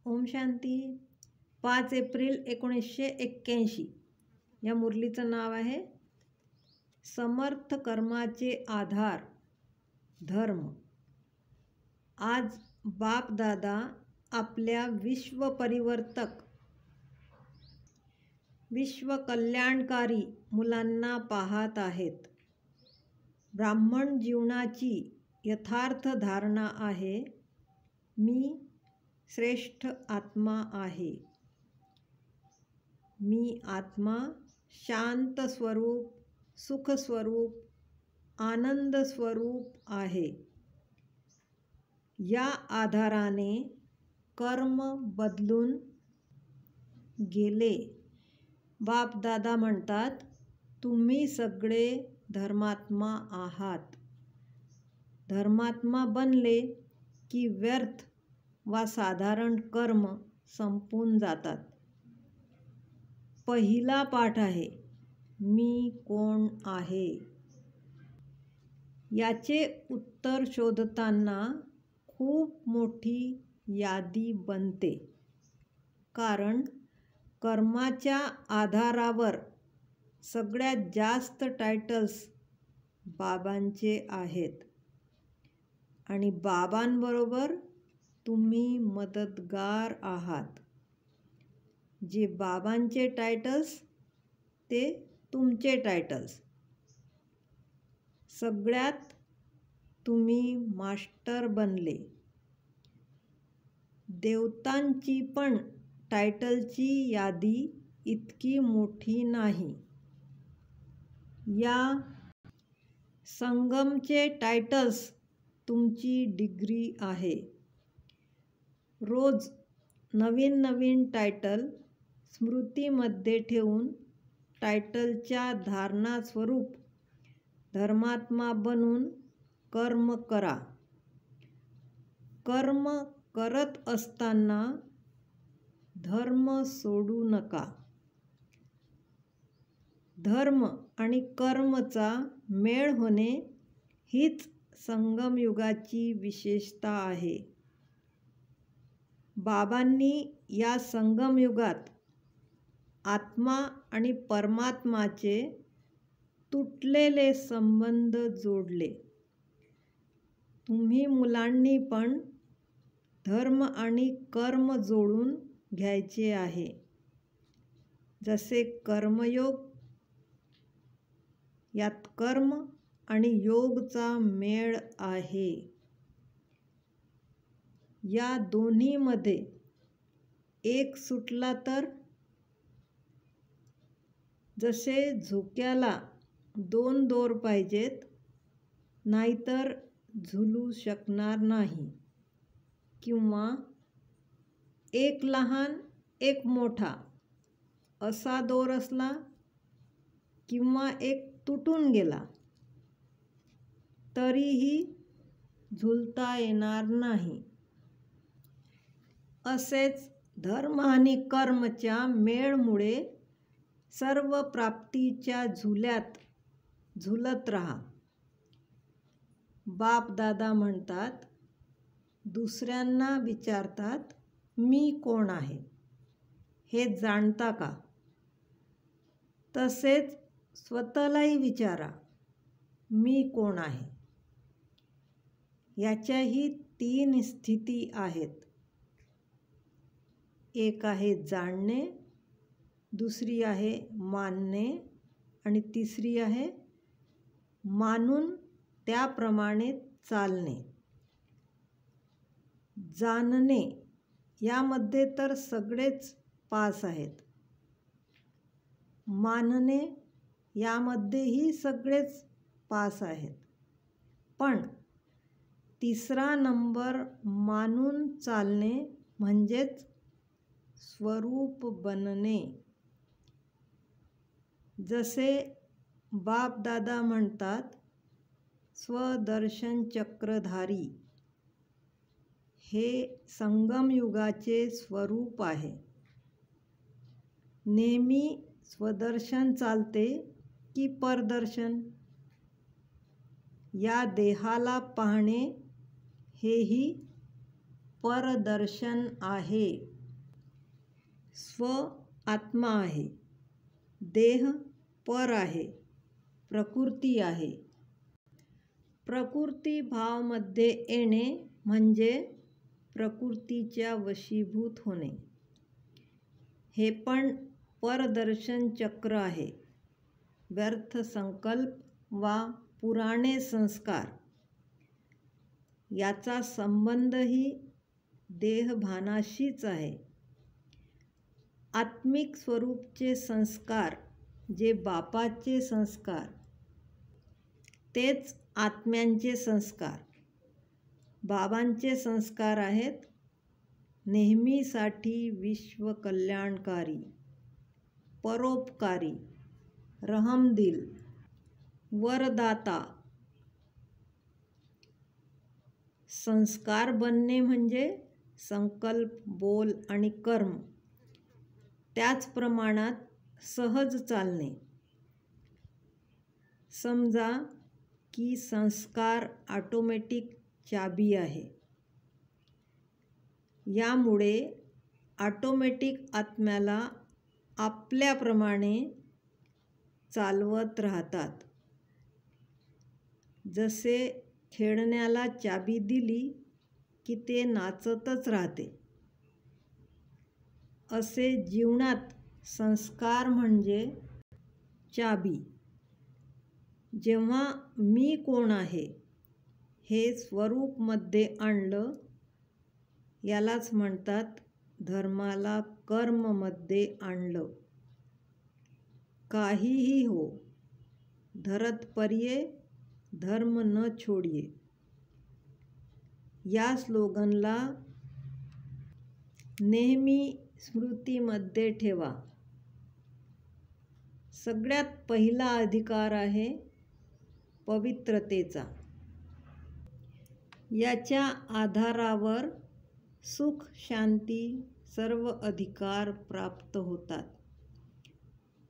Om Shanti. 5 April 1981. या मुरलीचं नाव आहे समर्थ कर्माचे आधार धर्म. आज बाप दादा आपल्या विश्व परिवर्तक विश्व कल्याणकारी मुलांना पाहत आहेत. ब्राह्मण जीवनाची यथार्थ धारणा आहे, मी श्रेष्ठ आत्मा आहे. मी आत्मा शांत स्वरूप, सुख स्वरूप, आनंद स्वरूप आहे. या आधाराने कर्म बदलून गेले. बाप दादा म्हणतात, तुम्ही सगळे धर्मात्मा आहात. धर्मात्मा बनले की व्यर्थ वा साधारण कर्म संपून जातात. पहिला पाठ आहे, मी कोण आहे. याचे उत्तर शोधताना खूप मोठी यादी बनते, कारण कर्माच्या आधारावर सगळ्यात जास्त टायटल्स बाबांचे आहेत आणि बाबांबरोबर तुम्ही मदतगार आहात. जे बाबांचे टायटल्स ते तुमचे टायटल्स. सगळ्यात तुम्ही मास्टर बनले. देवतांची पण टायटलची यादी इतकी मोठी नाही. या संगमचे टायटल्स तुमची डिग्री आहे. रोज नवीन नवीन टायटल स्मृतीमध्ये ठेवून टायटलच्या धारणास्वरूप धर्मात्मा बनून कर्म करा. कर्म करत असताना धर्म सोडू नका. धर्म आणि कर्मचा मेळ होणे हीच संगमयुगाची विशेषता आहे. बाबांनी या संगमयुगात आत्मा आणि परमात्माचे तुटलेले संबंध जोडले. तुम्ही मुलांनी पण धर्म आणि कर्म जोडून घ्यायचे आहे. जसे कर्मयोग, यात कर्म आणि योगचा मेळ आहे. या दोन्हीमध्ये एक सुटला तर, जसे झोक्याला 2 दोर पाहिजेत, नाहीतर झुलू शकणार नाही. किंवा एक लहान एक मोठा असा दोर असला किंवा एक तुटून गेला तरीही झुलता येणार नाही. असेच धर्म आणि कर्मच्या मेळमुळे सर्व प्राप्तीच्या झुल्यात झुलत राहा. बाप दादा म्हणतात, दुसऱ्यांना विचारतात, मी कोण आहे हे जाणता का? तसेच स्वतःलाही विचारा, मी कोण आहे. याच्याही 3 स्थिती आहेत. एक आहे जाणणे, दुसरी आहे मानणे आणि तिसरी आहे मानून त्याप्रमाणे चालणे. जाणणे यामध्ये तर सगळेच पास आहेत. मानणे यामध्येही सगळेच पास आहेत. पण 3रा नंबर मानून चालणे म्हणजेच स्वरूप बनणे. जसे बाप दादा म्हणतात, स्वदर्शन चक्रधारी हे संगमयुगाचे स्वरूप आहे. नेहमी स्वदर्शन चालते की परदर्शन? या देहाला पाहणे हेही परदर्शन आहे. स्व आत्मा आहे, देह पर आहे, प्रकृती आहे. प्रकृती भावमध्ये येणे म्हणजे प्रकृतीच्या वशीभूत होणे. हे पण परदर्शन चक्र आहे. व्यर्थ संकल्प वा पुराणे संस्कार याचा संबंधही देहभानाशीच आहे. आत्मिक स्वरूपचे संस्कार जे बापाचे संस्कार तेच आत्म्यांचे संस्कार. बाबांचे संस्कार आहेत नेहमीसाठी विश्वकल्याणकारी, परोपकारी, रहमदिल, वरदाता. संस्कार बनणे म्हणजे संकल्प, बोल आणि कर्म त्याच प्रमाणात सहज चालणे. समजा की संस्कार ऑटोमॅटिक चाबी आहे. यामुळे ऑटोमॅटिक आत्म्याला आपल्याप्रमाणे चालवत राहतात. जसे खेळण्याला चाबी दिली की ते नाचतच राहते, असे जीवनात संस्कार म्हणजे चाबी. जेव्हा मी कोण आहे हे स्वरूपमध्ये आणलं, यालाच म्हणतात धर्माला कर्ममध्ये आणलं. काहीही हो, धरत पर्ये धर्म न छोडिये. या स्लोगनला नेहमी स्मृतीमध्ये ठेवा. सगळ्यात पहिला अधिकार आहे पवित्रतेचा. याच्या आधारावर सुख, शांती, सर्व अधिकार प्राप्त होतात.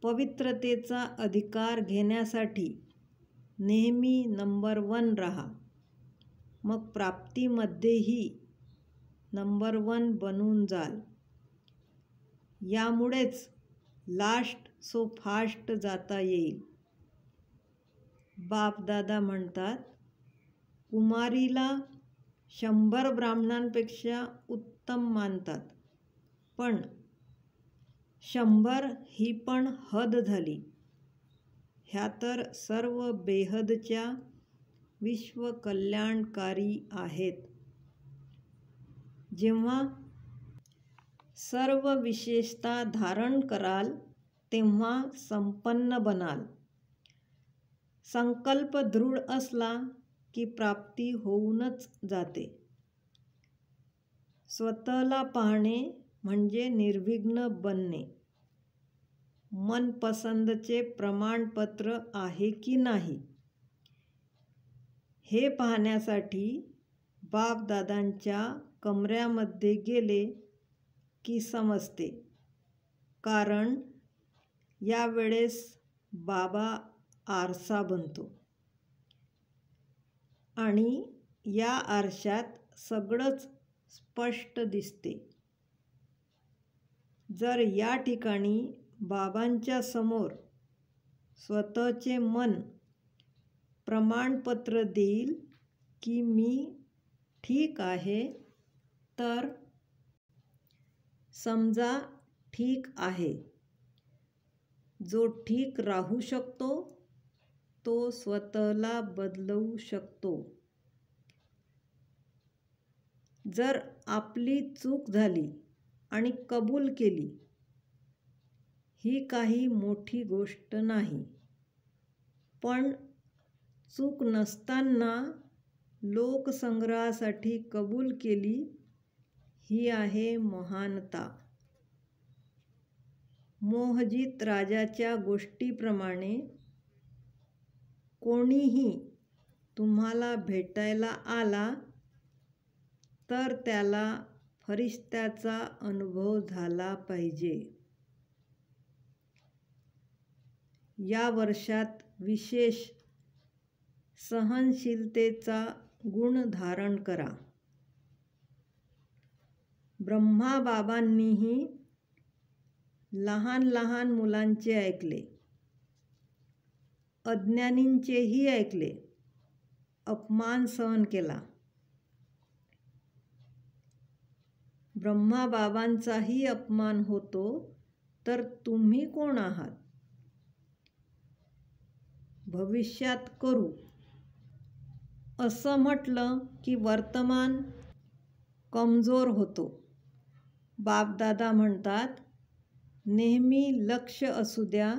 पवित्रतेचा अधिकार घेण्यासाठी नेहमी नंबर 1 राहा. मग प्राप्तीमध्येही नंबर 1 बनून जाल. यामुळेच लास्ट सो फास्ट जाता येईल. बापदादा म्हणतात, कुमारीला 100 ब्राह्मणांपेक्षा उत्तम मानतात, पण 100 ही पण हद झाली. ह्या तर सर्व बेहदच्या विश्वकल्याणकारी आहेत. जेव्हा सर्व विशेषता धारण कराल तेव्हा संपन्न बनाल. संकल्प दृढ असला की प्राप्ती होऊनच जाते. स्वतःला पाहणे म्हणजे निर्विघ्न बनणे. मनपसंतचे प्रमाणपत्र आहे की नाही हे पाहण्यासाठी बापदादांच्या कमऱ्यामध्ये गेले की समजते. कारण यावेळेस बाबा आरसा बनतो आणि या आरशात सगळंच स्पष्ट दिसते. जर या ठिकाणी बाबांच्या समोर स्वतःचे मन प्रमाणपत्र देईल की मी ठीक आहे, तर समजा ठीक आहे. जो ठीक राहू शकतो तो स्वतःला बदलवू शकतो. जर आपली चूक झाली आणि कबूल केली, ही काही मोठी गोष्ट नाही. पण चूक नसताना लोकसंग्रहासाठी कबूल केली, ही आहे महानता. मोहजित राजाच्या गोष्टीप्रमाणे कोणीही तुम्हाला भेटायला आला तर त्याला फरिश्त्याचा अनुभव झाला पाहिजे. या वर्षात विशेष सहनशीलतेचा गुण धारण करा. ब्रह्माबाबांनीही लहान लहान मुलांचे ऐकले, अज्ञानींचेही ऐकले, अपमान सहन केला. ब्रह्माबाबांचाही अपमान होतो, तर तुम्ही कोण आहात? भविष्यात करू असं म्हटलं की वर्तमान कमजोर होतो. बापदादा म्हणतात, नेहमी लक्ष असू द्या,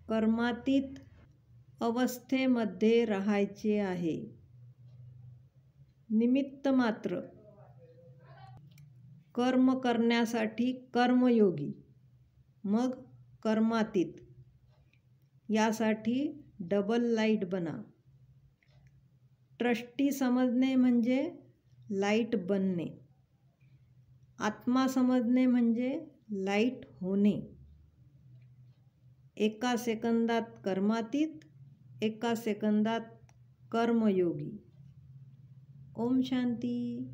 कर्मातीत अवस्थेमध्ये राहायचे आहे. निमित्त मात्र. कर्म करण्यासाठी कर्मयोगी, मग कर्मातीत. यासाठी डबल लाईट बना. ट्रस्टी समजणे म्हणजे लाईट बनणे. आत्मा समजणे म्हणजे लाईट होणे. एका सेकंदात कर्मातीत, एका सेकंदात कर्मयोगी. ओम शांती.